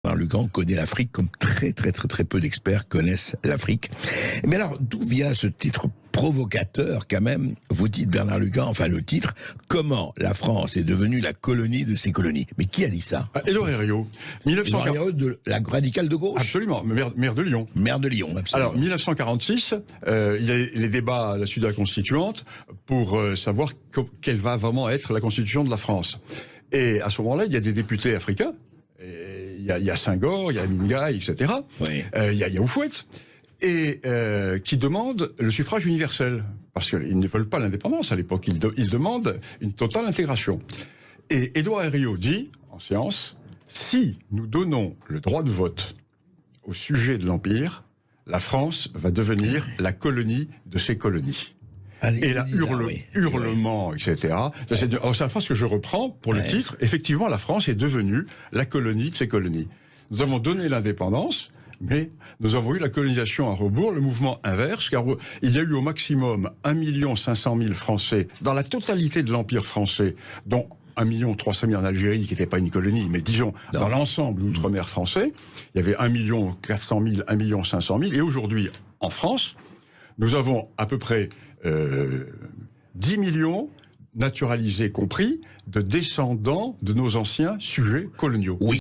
Bernard Lugan connaît l'Afrique comme très peu d'experts connaissent l'Afrique. Mais alors, d'où vient ce titre provocateur quand même? Vous dites, Bernard Lugan, enfin le titre, comment la France est devenue la colonie de ses colonies. Mais qui a dit ça? Édouard Herriot. Édouard Herriot de la radicale de gauche. Absolument, maire de Lyon. Maire de Lyon, absolument. Alors, 1946, il y a les débats à la suite de la Constituante pour savoir quelle va vraiment être la Constitution de la France. Et à ce moment-là, il y a des députés africains. Il y a Senghor, il y a Mingaï, etc. Oui. Il y a Houphouët. Et qui demandent le suffrage universel. Parce qu'ils ne veulent pas l'indépendance à l'époque. Ils demandent une totale intégration. Et Édouard Herriot dit, en séance, si nous donnons le droit de vote au sujet de l'Empire, la France va devenir la colonie de ses colonies. Et là, hurlement, etc. C'est la phrase que je reprends pour le titre. Effectivement, la France est devenue la colonie de ses colonies. Nous avons donné l'indépendance, mais nous avons eu la colonisation à rebours, le mouvement inverse, car il y a eu au maximum 1 500 000 Français dans la totalité de l'Empire français, dont 1 300 000 en Algérie, qui n'était pas une colonie, mais disons, dans l'ensemble d'outre-mer français, il y avait 1 400 000, 1 500 000, et aujourd'hui, en France, nous avons à peu près 10 millions, naturalisés compris, de descendants de nos anciens sujets coloniaux. Oui.